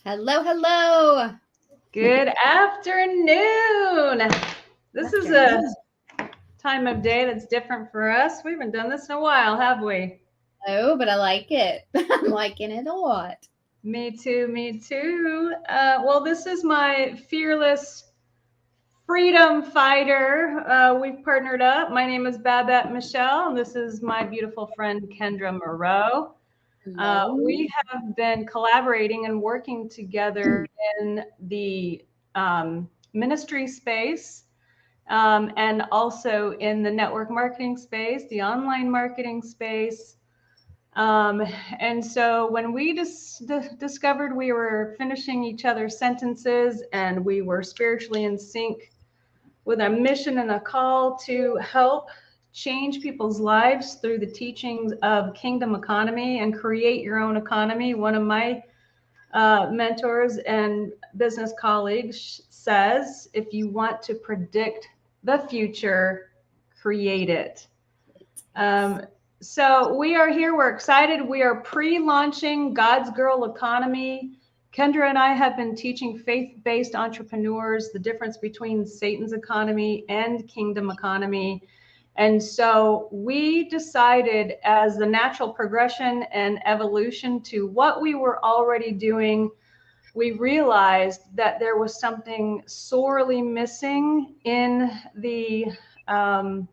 Hello, hello. Good afternoon. This is a Afternoon. time of day that's different for us. We haven't done this in a while, have we? Oh, but I like it. I'm liking it a lot. Me too, me too. Well, this is my fearless freedom fighter. We've partnered up. My name is Babette Michelle, and this is my beautiful friend Kendra Moreau. Hello. We have been collaborating and working together in the ministry space and also in the network marketing space, the online marketing space. Um, and so when we discovered we were finishing each other's sentences and we were spiritually in sync with a mission and a call to help change people's lives through the teachings of kingdom economy and create your own economy. One of my mentors and business colleagues says, if you want to predict the future, create it. Yes. Um, so we are here. We're excited. We are pre-launching God's Girl Economy. Kendra and I have been teaching faith-based entrepreneurs the difference between Satan's economy and kingdom economy. And so we decided, as the natural progression and evolution to what we were already doing, we realized that there was something sorely missing in the um,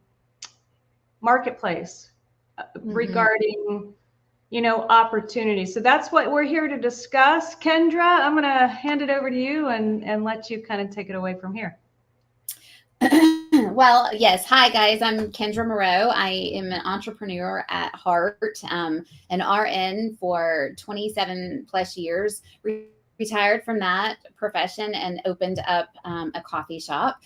marketplace Hmm. regarding opportunities. So that's what we're here to discuss. Kendra, I'm going to hand it over to you and let you kind of take it away from here. Well, yes. Hi, guys. I'm Kendra Moreau. I am an entrepreneur at heart, an RN for 27 plus years. Retired from that profession and opened up a coffee shop.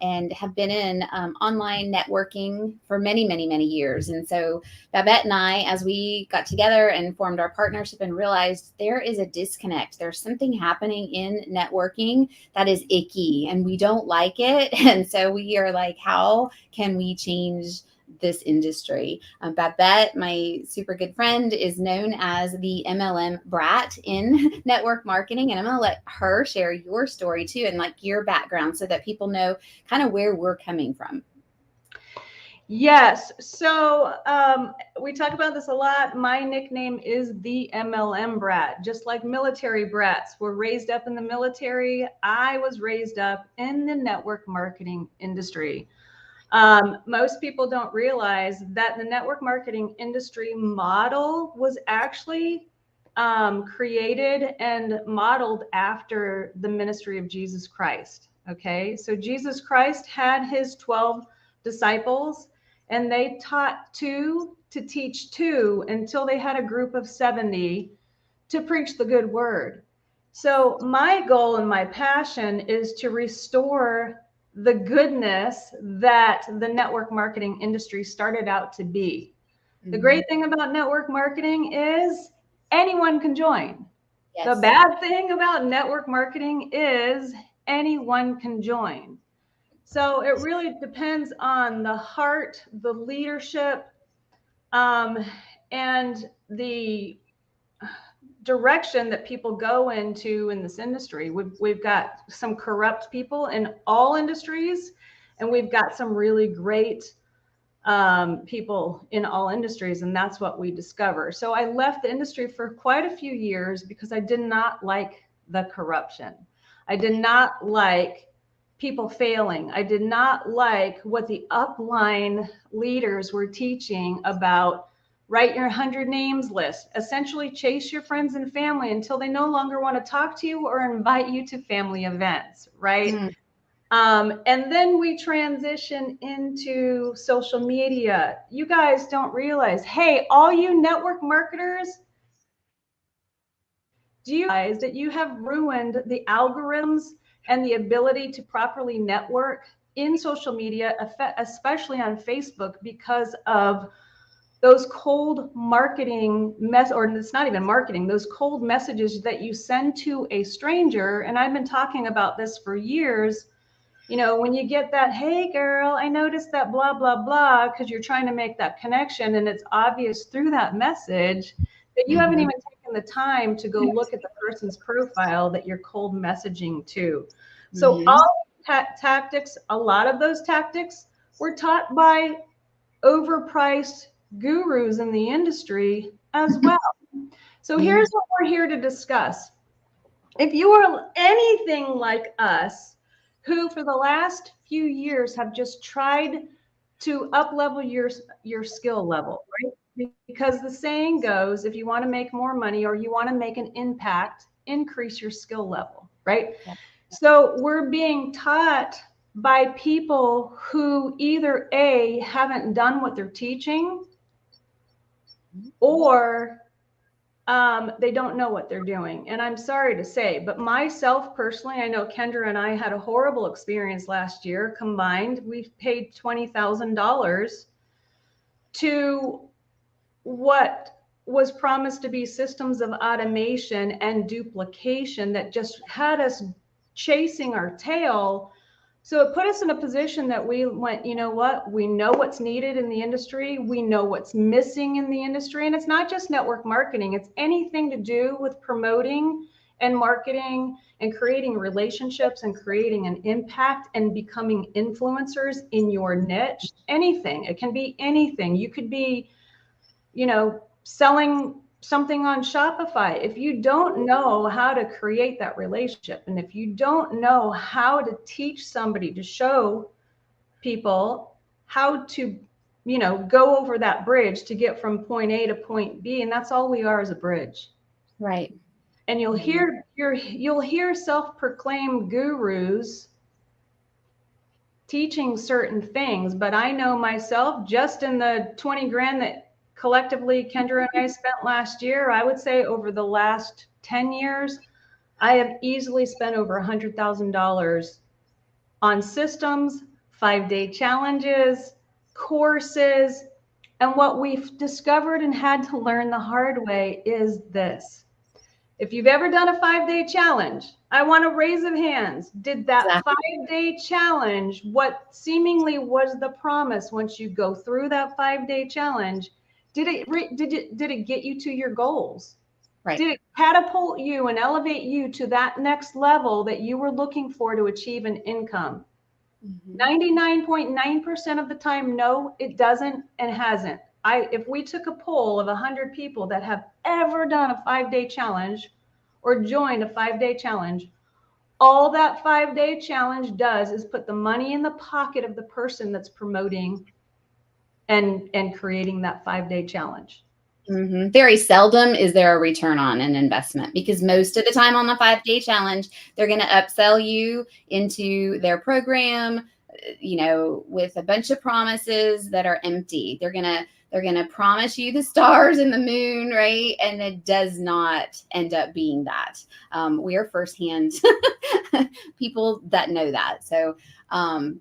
And have been in online networking for many, many, many years. And so Babette and I, as we got together and formed our partnership and realized there is a disconnect, there's something happening in networking that is icky and we don't like it. And so we are like, how can we change this industry? Babette, my super good friend, is known as the MLM brat in network marketing. And I'm going to let her share your story too and like your background so that people know kind of where we're coming from. Yes. So we talk about this a lot. My nickname is the MLM brat, just like military brats were raised up in the military. I was raised up in the network marketing industry. Most people don't realize that the network marketing industry model was actually created and modeled after the ministry of Jesus Christ. Okay, so Jesus Christ had his 12 disciples, and they taught two to teach two until they had a group of 70 to preach the good word. So, my goal and my passion is to restore the goodness that the network marketing industry started out to be. The Mm-hmm. great thing about network marketing is anyone can join. The Yes. bad thing about network marketing is anyone can join. So it really depends on the heart, the leadership, um, and the direction that people go into in this industry. We've got some corrupt people in all industries, and we've got some really great people in all industries, and that's what we discover. So I left the industry for quite a few years because I did not like the corruption. I did not like people failing. I did not like what the upline leaders were teaching about write your 100 names list, essentially chase your friends and family until they no longer want to talk to you or invite you to family events, right? Mm. And then we transition into social media. You guys don't realize, hey, all you network marketers, do you realize that you have ruined the algorithms and the ability to properly network in social media, especially on Facebook, because of those cold marketing or it's not even marketing, those cold messages that you send to a stranger. And I've been talking about this for years. When you get that, hey girl, I noticed that blah, blah, blah, because you're trying to make that connection. And it's obvious through that message that you haven't Mm-hmm. even taken the time to go look at the person's profile that you're cold messaging to. So all tactics, a lot of those tactics were taught by overpriced gurus in the industry as well. So here's what we're here to discuss. If you are anything like us, who for the last few years have just tried to up-level your skill level, right? Because the saying goes, if you want to make more money or you want to make an impact, increase your skill level, right? Yeah. So we're being taught by people who either A, haven't done what they're teaching, or they don't know what they're doing. And I'm sorry to say, but myself personally, I know Kendra and I had a horrible experience last year combined. We've paid $20,000 to what was promised to be systems of automation and duplication that just had us chasing our tail. So it put us in a position that we went, you know what, we know what's needed in the industry. We know what's missing in the industry. And it's not just network marketing. It's anything to do with promoting and marketing and creating relationships and creating an impact and becoming influencers in your niche. Anything. It can be anything. You could be, you know, selling something on Shopify. If you don't know how to create that relationship, and if you don't know how to teach somebody to show people how to, you know, go over that bridge to get from point A to point B, and that's all we are, is a bridge. Right. And you'll hear self-proclaimed gurus teaching certain things, but I know myself, just in the 20 grand that collectively Kendra and I spent last year, I would say over the last 10 years, I have easily spent over $100,000 on systems, 5-day challenges, courses. And what we've discovered and had to learn the hard way is this. If you've ever done a 5-day challenge, I want a raise of hands. Did that 5-day challenge, what seemingly was the promise, once you go through that 5-day challenge, did it get you to your goals? Right. Did it catapult you and elevate you to that next level that you were looking for to achieve an income? 99.9% of the time, no, it doesn't and hasn't. If we took a poll of 100 people that have ever done a 5-day challenge or joined a 5-day challenge, all that 5-day challenge does is put the money in the pocket of the person that's promoting and creating that 5-day challenge. Very seldom is there a return on an investment, because most of the time on the 5-day challenge, they're going to upsell you into their program, you know, with a bunch of promises that are empty. They're going to promise you the stars and the moon, right? And it does not end up being that. We are firsthand people that know that. So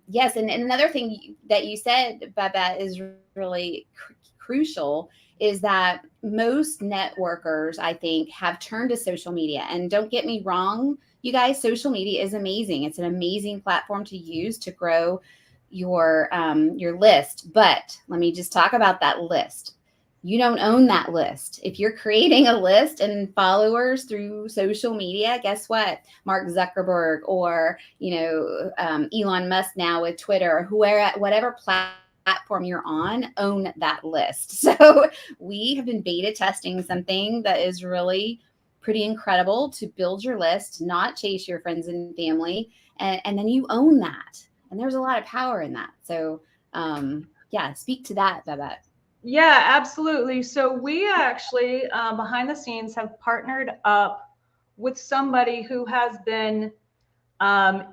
yes. And another thing that you said, Babette, is really crucial, is that most networkers, I think, have turned to social media. And don't get me wrong, you guys, social media is amazing. It's an amazing platform to use to grow your list. But let me just talk about that list. You don't own that list. If you're creating a list and followers through social media, guess what? Mark Zuckerberg or, you know, Elon Musk now with Twitter, or whatever platform you're on, own that list. So we have been beta testing something that is really pretty incredible to build your list, not chase your friends and family, and then you own that. And there's a lot of power in that. So yeah, speak to that, Babette. Yeah, absolutely. So we actually behind the scenes have partnered up with somebody who has been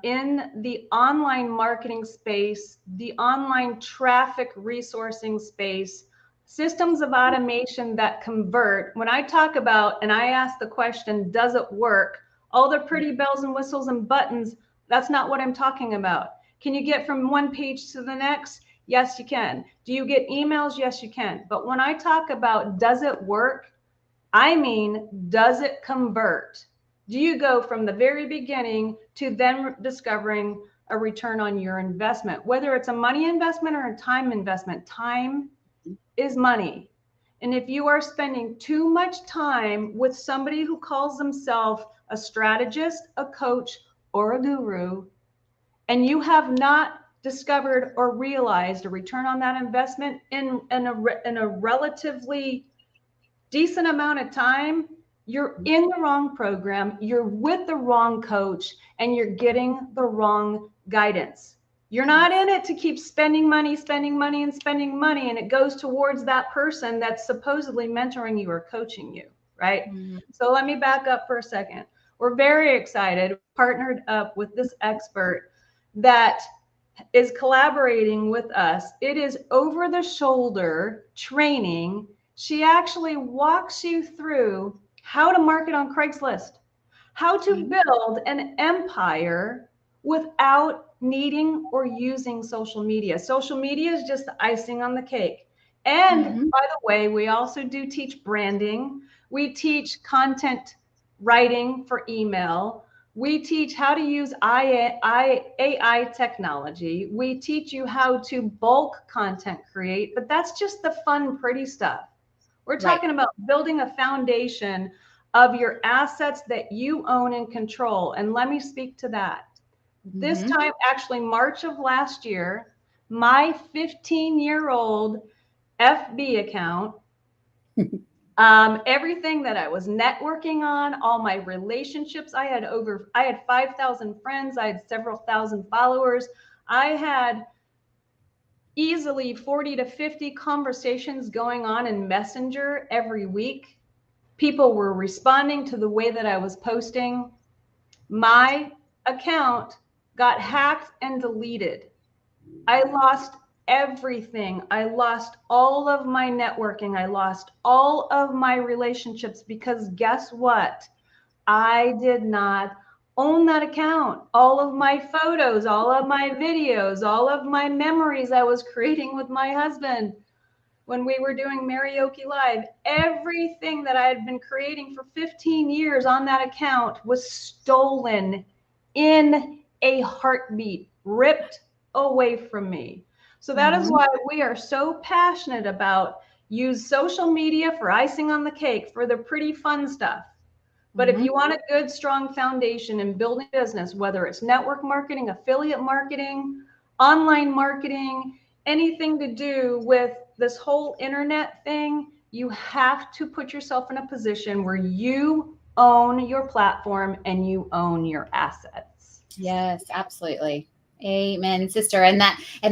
in the online marketing space, the online traffic resourcing space, systems of automation that convert. When I talk about, and I ask the question, does it work? All the pretty bells and whistles and buttons, that's not what I'm talking about. Can you get from one page to the next? Yes, you can. Do you get emails? Yes, you can. But when I talk about does it work, I mean, does it convert? Do you go from the very beginning to then discovering a return on your investment? Whether it's a money investment or a time investment, time is money. And if you are spending too much time with somebody who calls themselves a strategist, a coach, or a guru, and you have not discovered or realized a return on that investment in a relatively decent amount of time, you're in the wrong program, you're with the wrong coach, and you're getting the wrong guidance. You're not in it to keep spending money, and spending money, and it goes towards that person that's supposedly mentoring you or coaching you, right? Mm-hmm. So let me back up for a second. We're very excited, partnered up with this expert that is collaborating with us. It is over the shoulder training. She actually walks you through how to market on Craigslist, how to build an empire without needing or using social media. Social media is just the icing on the cake. And by the way, we also do teach branding. We teach content writing for email. We teach how to use AI technology. We teach you how to bulk content create, but that's just the fun, pretty stuff. We're talking about building a foundation of your assets that you own and control. And let me speak to that. This time, actually, March of last year, my 15-year-old FB account, everything that I was networking on, all my relationships, I had 5,000 friends. I had several thousand followers. I had easily 40 to 50 conversations going on in Messenger every week. People were responding to the way that I was posting. My account got hacked and deleted. I lost everything. I lost all of my networking. I lost all of my relationships because guess what? I did not own that account. All of my photos, all of my videos, all of my memories I was creating with my husband when we were doing Marioki Live, everything that I had been creating for 15 years on that account was stolen in a heartbeat, ripped away from me. So that is why we are so passionate about use social media for icing on the cake, for the pretty fun stuff. But if you want a good, strong foundation in building business, whether it's network marketing, affiliate marketing, online marketing, anything to do with this whole internet thing, you have to put yourself in a position where you own your platform and you own your assets. Yes, absolutely. Amen, sister. And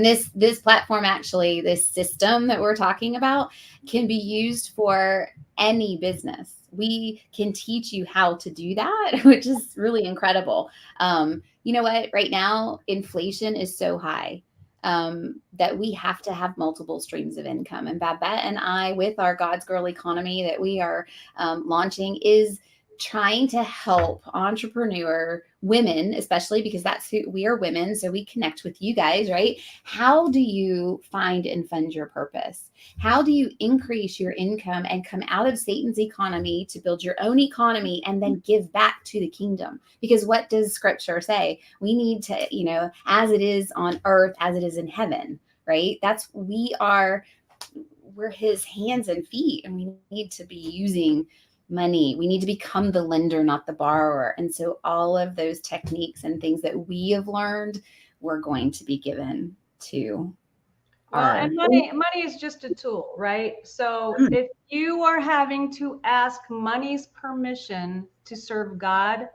this platform, actually, this system that we're talking about can be used for any business. We can teach you how to do that, which is really incredible. You know what? Right now, inflation is so high that we have to have multiple streams of income. And Babette and I, with our God's Girl economy that we are launching, is trying to help entrepreneur women, especially because that's who we are, women. So we connect with you guys, right? How do you find and fund your purpose? How do you increase your income and come out of Satan's economy to build your own economy and then give back to the kingdom? Because what does scripture say? We need to, as it is on earth, as it is in heaven, right? We're his hands and feet, and we need to be using money. We need to become the lender, not the borrower. And so all of those techniques and things that we have learned, we're going to be given to and money is just a tool, right? So if you are having to ask money's permission to serve God,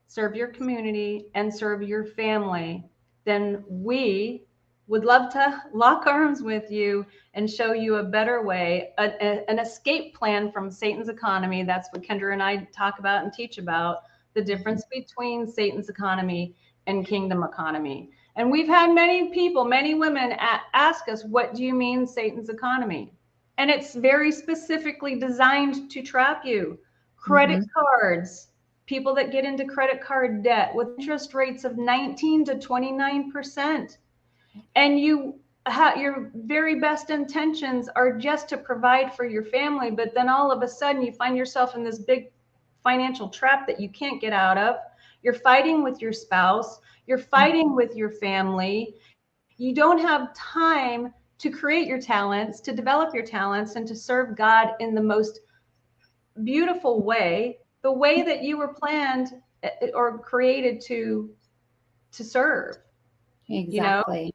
serve your community, and serve your family, then we would love to lock arms with you and show you a better way, an escape plan from Satan's economy. That's what Kendra and I talk about and teach about, the difference between Satan's economy and kingdom economy. And we've had many people, many women ask us, what do you mean Satan's economy? And it's very specifically designed to trap you. Credit cards, people that get into credit card debt with interest rates of 19 to 29%. And your very best intentions are just to provide for your family, but then all of a sudden you find yourself in this big financial trap that you can't get out of. You're fighting with your spouse, you're fighting with your family. You don't have time to create your talents, to develop your talents, and to serve God in the most beautiful way, the way that you were planned or created to serve. Exactly.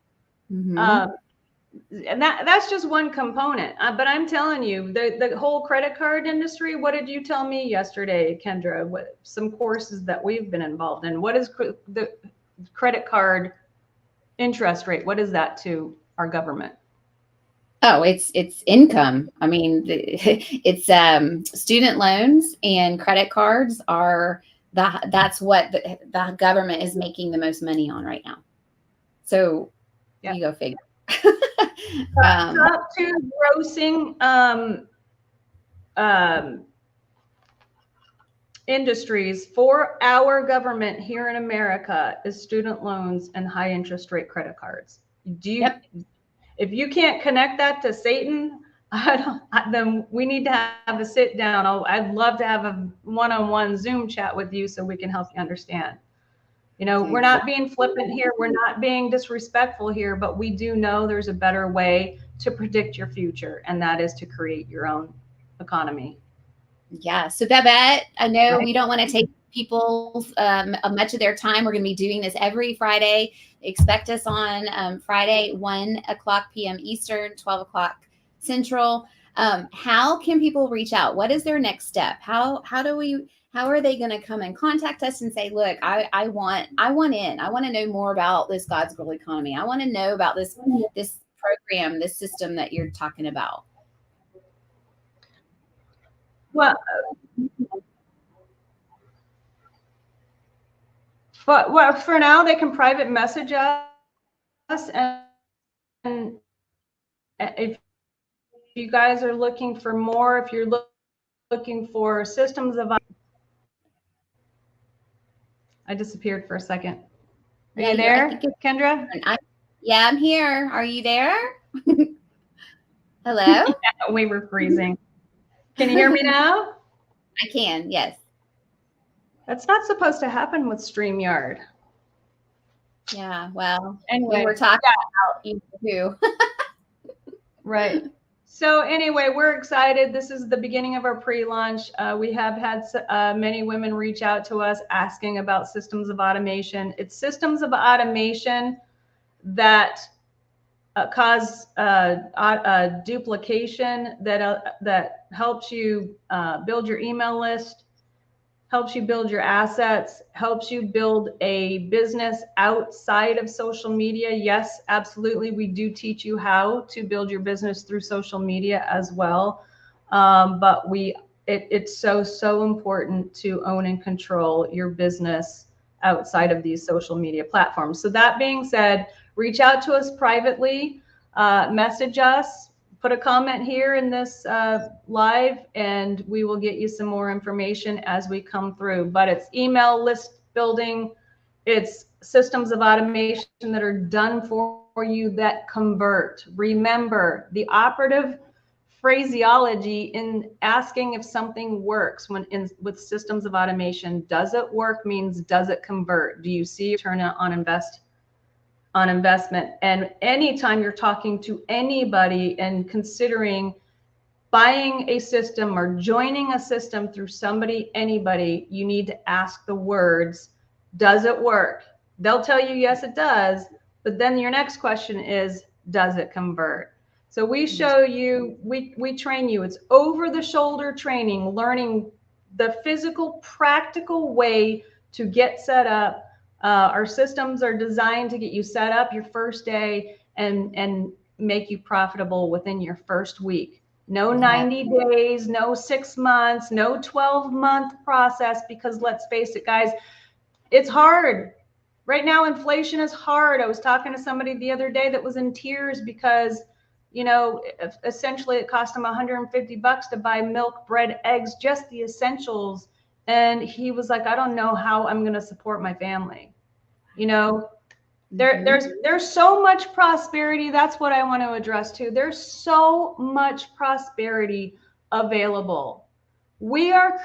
And that's just one component. But I'm telling you, the whole credit card industry, what did you tell me yesterday, Kendra? What some courses that we've been involved in? What is the credit card interest rate? What is that to our government? Oh, it's income. I mean, it's student loans and credit cards are that's what the government is making the most money on right now. So you go figure. Top two grossing industries for our government here in America is student loans and high interest rate credit cards. If you can't connect that to Satan, then we need to have a sit down. I'd love to have a one-on-one Zoom chat with you so we can help you understand. We're not being flippant here. We're not being disrespectful here, but we do know there's a better way to predict your future, and that is to create your own economy. Yeah. So Babette, I know we don't want to take people much of their time. We're going to be doing this every Friday. Expect us on Friday, 1:00 p.m. Eastern, 12:00 Central. How can people reach out? What is their next step? How are they going to come and contact us and say, look, I want in. I want to know more about this God's Girl economy. I want to know about this program, this system that you're talking about. Well, for now, they can private message us, and if you guys are looking for more, if you're looking for systems of, I disappeared for a second. Are you there, Kendra? Yeah, I'm here. Are you there? Hello? We were freezing. Can you hear me now? I can, yes. That's not supposed to happen with StreamYard. Yeah, well, anyway, we're talking about you too. Right. So anyway, we're excited. This is the beginning of our pre-launch. We have had many women reach out to us asking about systems of automation. It's systems of automation that cause duplication, that helps you build your email list, helps you build your assets, helps you build a business outside of social media. Yes, absolutely. We do teach you how to build your business through social media as well. But it's so important to own and control your business outside of these social media platforms. So that being said, reach out to us privately, message us, put a comment here in this live, and we will get you some more information as we come through. But it's email list building, it's systems of automation that are done for you that convert. Remember, the operative phraseology in asking if something works with systems of automation, does it work means does it convert? Do you see return on investment? And anytime you're talking to anybody and considering buying a system or joining a system through anybody, you need to ask the words, does it work? They'll tell you, yes, it does. But then your next question is, does it convert? So we show you, we train you. It's over the shoulder training, learning the physical, practical way to get set up. Our systems are designed to get you set up your first day and make you profitable within your first week. No 90 days, no 6 months, no 12-month process, because let's face it, guys, it's hard. Right now, inflation is hard. I was talking to somebody the other day that was in tears because, essentially it cost him $150 to buy milk, bread, eggs, just the essentials. And he was like, I don't know how I'm going to support my family. There's so much prosperity. That's what I want to address too. There's so much prosperity available. We are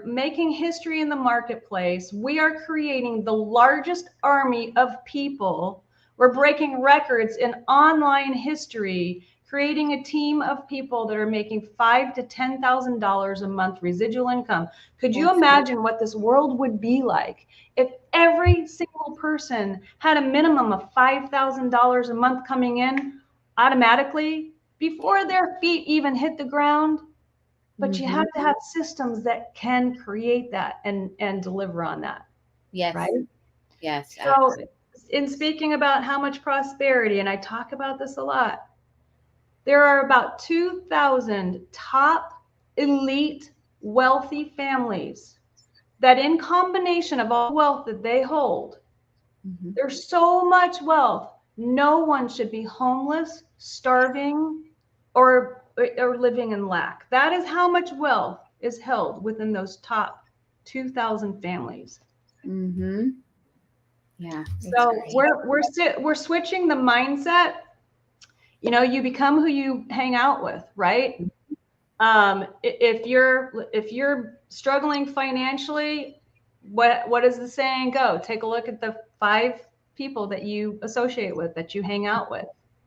making history in the marketplace. We are creating the largest army of people We're breaking records in online history, creating a team of people that are making $5,000 to $10,000 a month residual income. Could you imagine what this world would be like if every single person had a minimum of $5,000 a month coming in automatically before their feet even hit the ground? But you have to have systems that can create that and deliver on that. Yes. Right? Yes. So absolutely. In speaking about how much prosperity, and I talk about this a lot, there are about 2,000 top elite wealthy families that, in combination of all the wealth that they hold, there's so much wealth, no one should be homeless, starving, or living in lack. That is how much wealth is held within those top 2,000 families. Yeah. So we're switching the mindset. You know, you become who you hang out with, right? If you're struggling financially, what does the saying go? Take a look at the 5 people that you associate with, that you hang out with,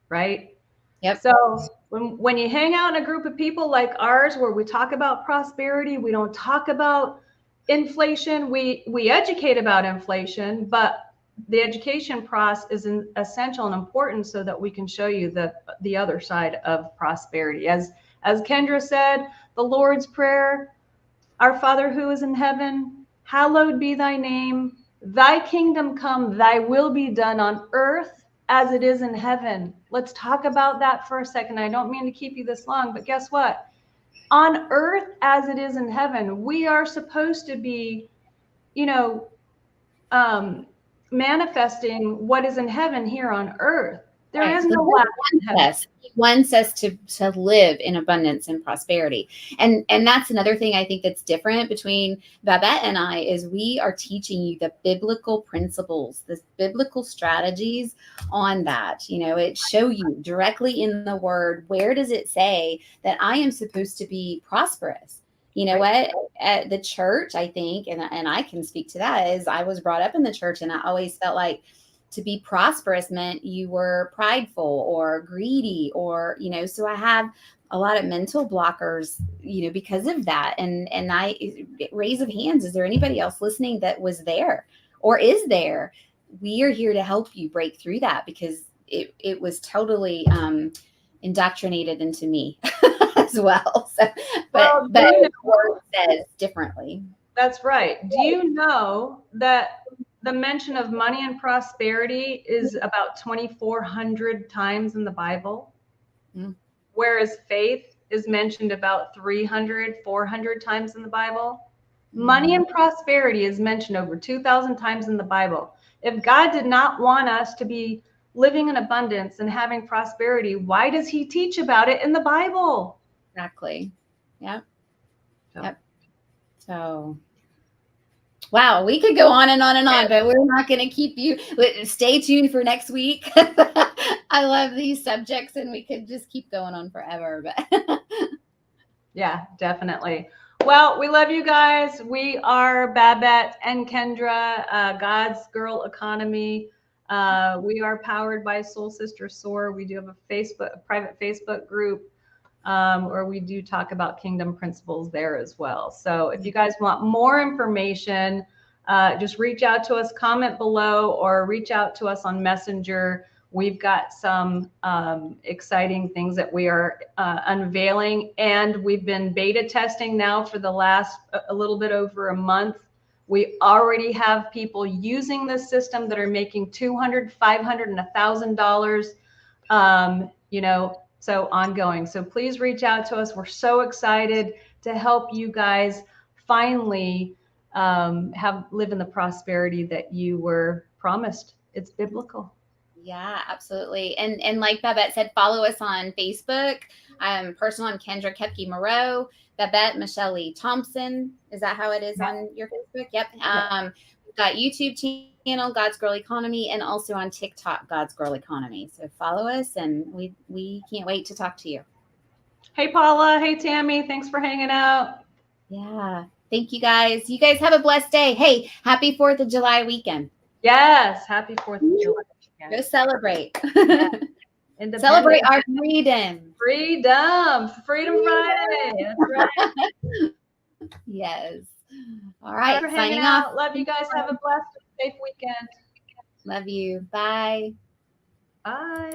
right? Yep. So when you hang out in a group of people like ours, where we talk about prosperity, we don't talk about inflation. We educate about inflation, but the education process is essential and important so that we can show you the other side of prosperity. As Kendra said, the Lord's Prayer, our Father who is in heaven, hallowed be thy name. Thy kingdom come, thy will be done on earth as it is in heaven. Let's talk about that for a second. I don't mean to keep you this long, but guess what? On earth as it is in heaven, we are supposed to be, manifesting what is in heaven here on earth. There is no lack in heaven. He wants us to live in abundance and prosperity. And that's another thing I think that's different between Babette and I, is we are teaching you the biblical principles, the biblical strategies on that. You know, it show you directly in the word, where does it say that I am supposed to be prosperous? You know what? At the church, I think, and I can speak to that, is I was brought up in the church, and I always felt like to be prosperous meant you were prideful or greedy, or, so I have a lot of mental blockers, because of that. And I, raise of hands, is there anybody else listening that was there or is there? We are here to help you break through that, because it was totally indoctrinated into me as well. So, but the word says differently. That's right. Do you know that the mention of money and prosperity is about 2,400 times in the Bible, whereas faith is mentioned about 300, 400 times in the Bible? Money and prosperity is mentioned over 2,000 times in the Bible. If God did not want us to be living in abundance and having prosperity, why does he teach about it in the Bible? Exactly. Yep. Yep. So, wow, we could go on and on and on, but we're not going to keep you. Stay tuned for next week. I love these subjects, and we could just keep going on forever. But yeah, definitely. Well, we love you guys. We are Babette and Kendra, God's Girl Economy. We are powered by Soul Sister Soar. We do have a private Facebook group where we do talk about kingdom principles there as well. So if you guys want more information, just reach out to us, comment below, or reach out to us on Messenger. We've got some exciting things that we are unveiling, and we've been beta testing now for the last a little bit over a month. We already have people using this system that are making $200, $500, and $1,000. So ongoing. So please reach out to us. We're so excited to help you guys finally live in the prosperity that you were promised. It's biblical. Yeah, absolutely. And like Babette said, follow us on Facebook. Personal, I'm Kendra Kepke Moreau. Babette Michelle Lee Thompson. Is that how it is on your Facebook? Yep. We've got YouTube channel, God's Girl Economy, and also on TikTok, God's Girl Economy. So follow us, and we can't wait to talk to you. Hey, Paula. Hey, Tammy. Thanks for hanging out. Yeah. Thank you guys. You guys have a blessed day. Hey, happy 4th of July weekend. Yes. Happy 4th of July. Go celebrate. Yeah. Celebrate our freedom. Freedom Friday. That's right. Yes. All right. For Signing hanging off. out. Love you guys. Have a blessed, safe weekend. Love you. Bye. Bye.